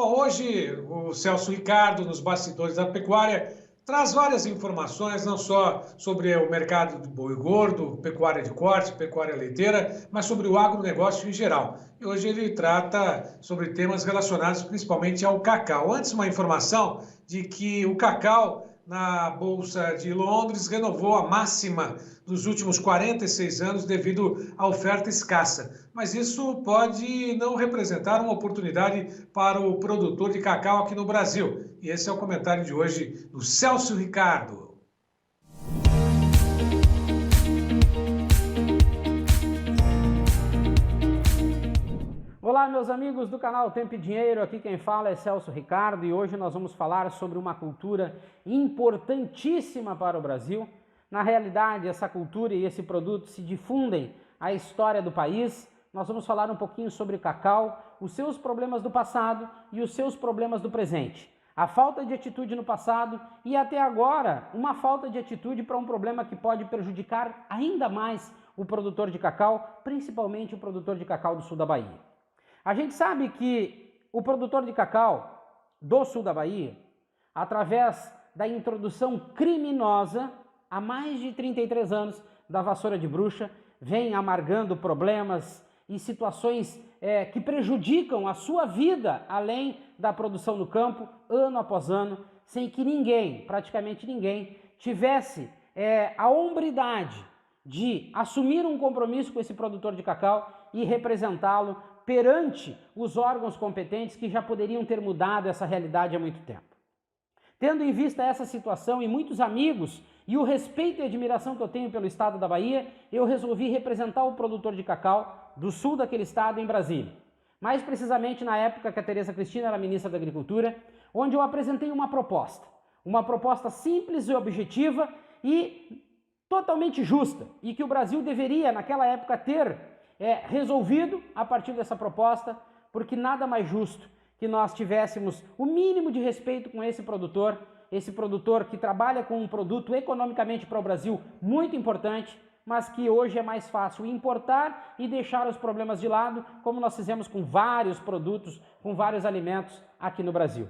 Bom, hoje o Celso Ricardo, nos bastidores da pecuária, traz várias informações, não só sobre o mercado do boi gordo, pecuária de corte, pecuária leiteira, mas sobre o agronegócio em geral. E hoje ele trata sobre temas relacionados principalmente ao cacau. Antes, uma informação de que o cacau na Bolsa de Londres renovou a máxima dos últimos 46 anos devido à oferta escassa. Mas isso pode não representar uma oportunidade para o produtor de cacau aqui no Brasil. E esse é o comentário de hoje do Celso Ricardo. Olá, meus amigos do canal Tempo e Dinheiro, aqui quem fala é Celso Ricardo e hoje nós vamos falar sobre uma cultura importantíssima para o Brasil. Na realidade, essa cultura e esse produto se difundem à história do país. Nós vamos falar um pouquinho sobre o cacau, os seus problemas do passado e os seus problemas do presente. A falta de atitude no passado e até agora uma falta de atitude para um problema que pode prejudicar ainda mais o produtor de cacau, principalmente o produtor de cacau do sul da Bahia. A gente sabe que o produtor de cacau do sul da Bahia, através da introdução criminosa há mais de 33 anos da vassoura de bruxa, vem amargando problemas e situações que prejudicam a sua vida, além da produção no campo, ano após ano, sem que ninguém, praticamente ninguém, tivesse a hombridade de assumir um compromisso com esse produtor de cacau e representá-lo perante os órgãos competentes que já poderiam ter mudado essa realidade há muito tempo. Tendo em vista essa situação e muitos amigos e o respeito e admiração que eu tenho pelo estado da Bahia, eu resolvi representar o produtor de cacau do sul daquele estado em Brasília. Mais precisamente na época que a Tereza Cristina era ministra da Agricultura, onde eu apresentei uma proposta simples e objetiva e totalmente justa, e que o Brasil deveria naquela época ter resolvido a partir dessa proposta, porque nada mais justo que nós tivéssemos o mínimo de respeito com esse produtor que trabalha com um produto economicamente para o Brasil muito importante, mas que hoje é mais fácil importar e deixar os problemas de lado, como nós fizemos com vários produtos, com vários alimentos aqui no Brasil.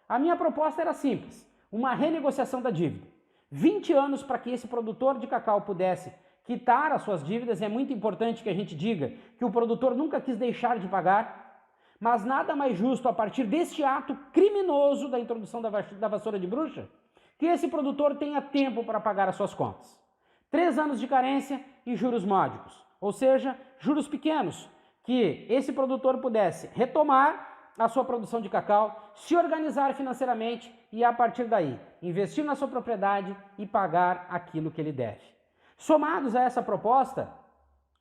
A minha proposta era simples, uma renegociação da dívida. 20 anos para que esse produtor de cacau pudesse quitar as suas dívidas. É muito importante que a gente diga que o produtor nunca quis deixar de pagar, mas nada mais justo a partir deste ato criminoso da introdução da vassoura de bruxa, que esse produtor tenha tempo para pagar as suas contas. 3 anos de carência e juros módicos, ou seja, juros pequenos, que esse produtor pudesse retomar a sua produção de cacau, se organizar financeiramente e a partir daí investir na sua propriedade e pagar aquilo que ele deve. Somados a essa proposta,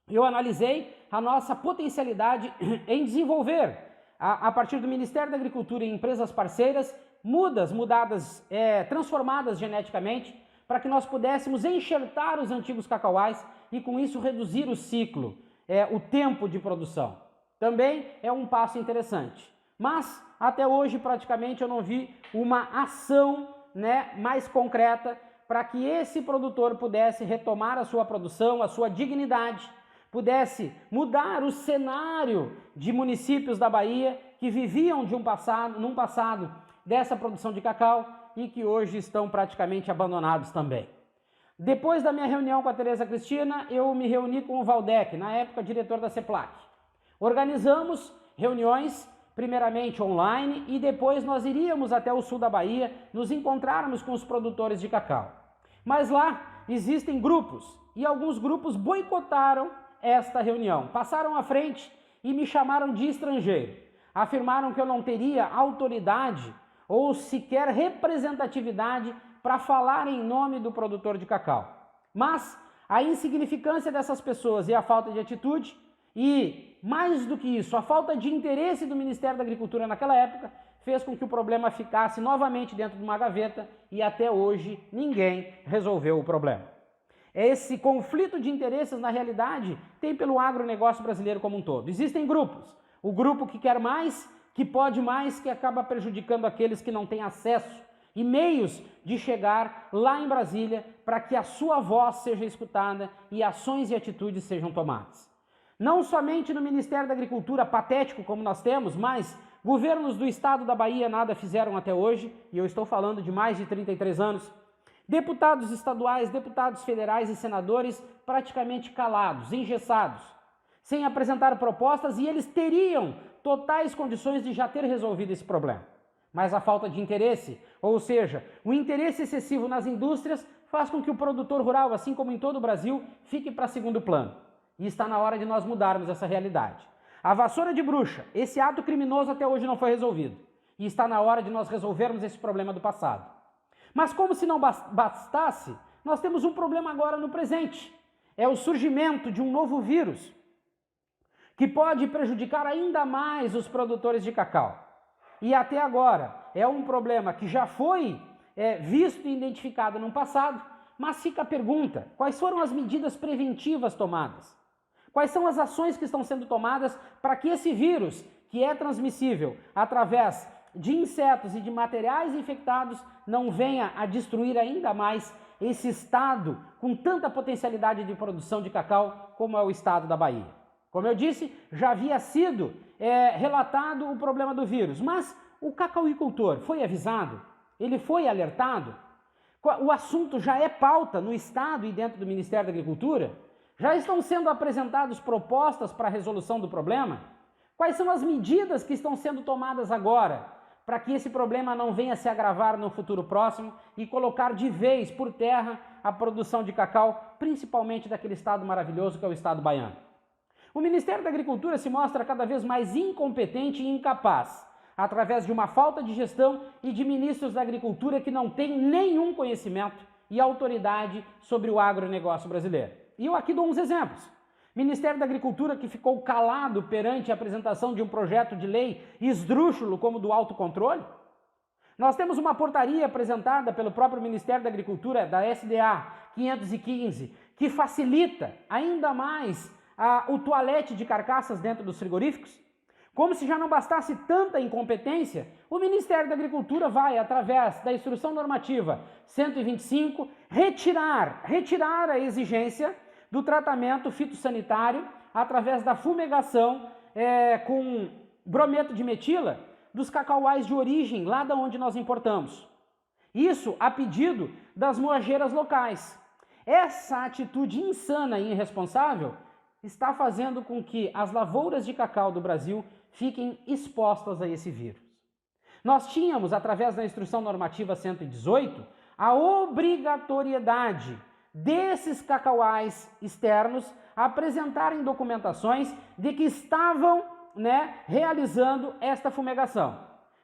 eu analisei a nossa potencialidade em desenvolver, a partir do Ministério da Agricultura e empresas parceiras, transformadas geneticamente, para que nós pudéssemos enxertar os antigos cacauais e com isso reduzir o ciclo, o tempo de produção. Também é um passo interessante. Mas até hoje praticamente eu não vi uma ação mais concreta para que esse produtor pudesse retomar a sua produção, a sua dignidade, pudesse mudar o cenário de municípios da Bahia que viviam num passado dessa produção de cacau e que hoje estão praticamente abandonados também. Depois da minha reunião com a Tereza Cristina, eu me reuni com o Valdec, na época diretor da CEPLAC. Organizamos reuniões, primeiramente online, e depois nós iríamos até o sul da Bahia, nos encontrarmos com os produtores de cacau. Mas lá existem grupos, e alguns grupos boicotaram esta reunião, passaram à frente e me chamaram de estrangeiro. Afirmaram que eu não teria autoridade ou sequer representatividade para falar em nome do produtor de cacau. Mas a insignificância dessas pessoas e a falta de atitude, e mais do que isso, a falta de interesse do Ministério da Agricultura naquela época, fez com que o problema ficasse novamente dentro de uma gaveta e até hoje ninguém resolveu o problema. Esse conflito de interesses, na realidade, tem pelo agronegócio brasileiro como um todo. Existem grupos. O grupo que quer mais, que pode mais, que acaba prejudicando aqueles que não têm acesso e meios de chegar lá em Brasília para que a sua voz seja escutada e ações e atitudes sejam tomadas. Não somente no Ministério da Agricultura, patético como nós temos, mas Governos do estado da Bahia nada fizeram até hoje, e eu estou falando de mais de 33 anos. Deputados estaduais, deputados federais e senadores praticamente calados, engessados, sem apresentar propostas, e eles teriam totais condições de já ter resolvido esse problema. Mas a falta de interesse, ou seja, o interesse excessivo nas indústrias, faz com que o produtor rural, assim como em todo o Brasil, fique para segundo plano. E está na hora de nós mudarmos essa realidade. A vassoura de bruxa, esse ato criminoso até hoje não foi resolvido. E está na hora de nós resolvermos esse problema do passado. Mas como se não bastasse, nós temos um problema agora no presente. É o surgimento de um novo vírus, que pode prejudicar ainda mais os produtores de cacau. E até agora é um problema que já foi visto e identificado no passado, mas fica a pergunta: quais foram as medidas preventivas tomadas? Quais são as ações que estão sendo tomadas para que esse vírus, que é transmissível através de insetos e de materiais infectados, não venha a destruir ainda mais esse estado com tanta potencialidade de produção de cacau como é o estado da Bahia? Como eu disse, já havia sido relatado o problema do vírus, mas o cacauicultor foi avisado? Ele foi alertado? O assunto já é pauta no estado e dentro do Ministério da Agricultura? Já estão sendo apresentadas propostas para a resolução do problema? Quais são as medidas que estão sendo tomadas agora para que esse problema não venha se agravar no futuro próximo e colocar de vez por terra a produção de cacau, principalmente daquele estado maravilhoso que é o estado baiano? O Ministério da Agricultura se mostra cada vez mais incompetente e incapaz, através de uma falta de gestão e de ministros da Agricultura que não têm nenhum conhecimento e autoridade sobre o agronegócio brasileiro. E eu aqui dou uns exemplos. Ministério da Agricultura que ficou calado perante a apresentação de um projeto de lei esdrúxulo como o do autocontrole. Nós temos uma portaria apresentada pelo próprio Ministério da Agricultura, da SDA 515, que facilita ainda mais o toalete de carcaças dentro dos frigoríficos. Como se já não bastasse tanta incompetência, o Ministério da Agricultura vai, através da Instrução Normativa 125, retirar a exigência do tratamento fitossanitário através da fumigação com brometo de metila dos cacauais de origem, lá de onde nós importamos. Isso a pedido das moageiras locais. Essa atitude insana e irresponsável está fazendo com que as lavouras de cacau do Brasil fiquem expostas a esse vírus. Nós tínhamos, através da Instrução Normativa 118, a obrigatoriedade desses cacauais externos apresentarem documentações de que estavam realizando esta fumigação.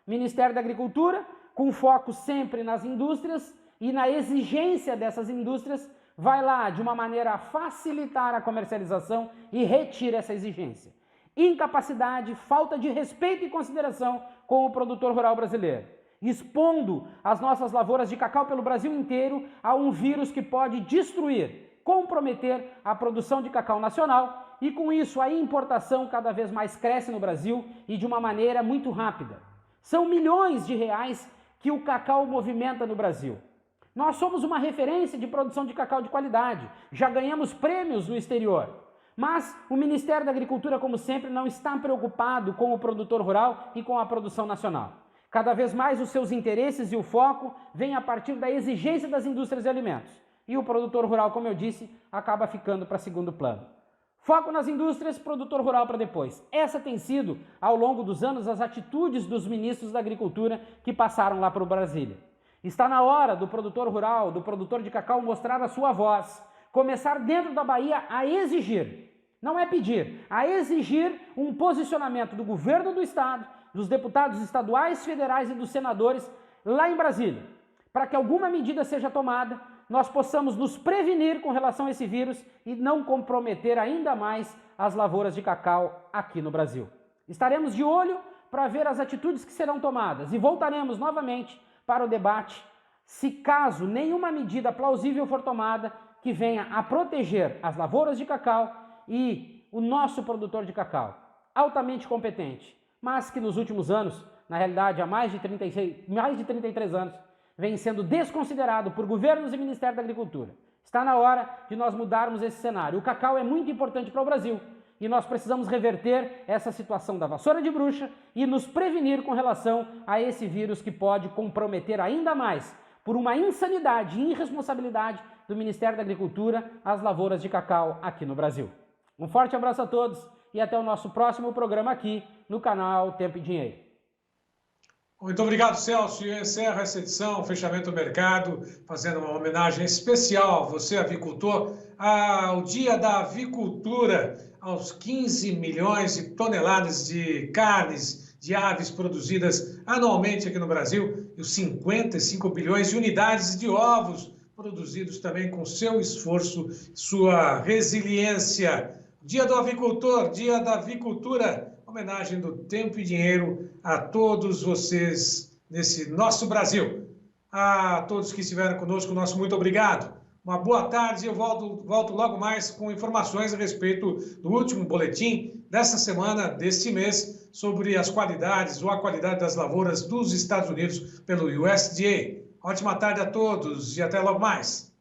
Ministério da Agricultura, com foco sempre nas indústrias e na exigência dessas indústrias, vai lá de uma maneira a facilitar a comercialização e retira essa exigência. Incapacidade, falta de respeito e consideração com o produtor rural brasileiro, expondo as nossas lavouras de cacau pelo Brasil inteiro a um vírus que pode destruir, comprometer a produção de cacau nacional, e com isso a importação cada vez mais cresce no Brasil e de uma maneira muito rápida. São milhões de reais que o cacau movimenta no Brasil. Nós somos uma referência de produção de cacau de qualidade, já ganhamos prêmios no exterior. Mas o Ministério da Agricultura, como sempre, não está preocupado com o produtor rural e com a produção nacional. Cada vez mais os seus interesses e o foco vêm a partir da exigência das indústrias de alimentos. E o produtor rural, como eu disse, acaba ficando para segundo plano. Foco nas indústrias, produtor rural para depois. Essa tem sido, ao longo dos anos, as atitudes dos ministros da Agricultura que passaram lá para o Brasília. Está na hora do produtor rural, do produtor de cacau mostrar a sua voz, começar dentro da Bahia a exigir, não é pedir, a exigir um posicionamento do governo do estado, dos deputados estaduais, federais e dos senadores lá em Brasília, para que alguma medida seja tomada, nós possamos nos prevenir com relação a esse vírus e não comprometer ainda mais as lavouras de cacau aqui no Brasil. Estaremos de olho para ver as atitudes que serão tomadas e voltaremos novamente para o debate, se caso nenhuma medida plausível for tomada que venha a proteger as lavouras de cacau e o nosso produtor de cacau, altamente competente, mas que nos últimos anos, na realidade há mais de 33 anos, vem sendo desconsiderado por governos e Ministério da Agricultura. Está na hora de nós mudarmos esse cenário. O cacau é muito importante para o Brasil e nós precisamos reverter essa situação da vassoura de bruxa e nos prevenir com relação a esse vírus que pode comprometer ainda mais, por uma insanidade e irresponsabilidade do Ministério da Agricultura, as lavouras de cacau aqui no Brasil. Um forte abraço a todos e até o nosso próximo programa aqui no canal Tempo e Dinheiro. Muito obrigado, Celso. E eu encerro essa edição, fechamento do mercado, fazendo uma homenagem especial a você, avicultor, ao Dia da Avicultura, aos 15 milhões de toneladas de carnes, de aves produzidas anualmente aqui no Brasil e os 55 bilhões de unidades de ovos produzidos também com seu esforço, sua resiliência. Dia do Avicultor, Dia da Avicultura, homenagem do Tempo e Dinheiro a todos vocês nesse nosso Brasil. A todos que estiveram conosco, nosso muito obrigado. Uma boa tarde e eu volto logo mais com informações a respeito do último boletim dessa semana, deste mês, sobre as qualidades ou a qualidade das lavouras dos Estados Unidos pelo USDA. Ótima tarde a todos e até logo mais.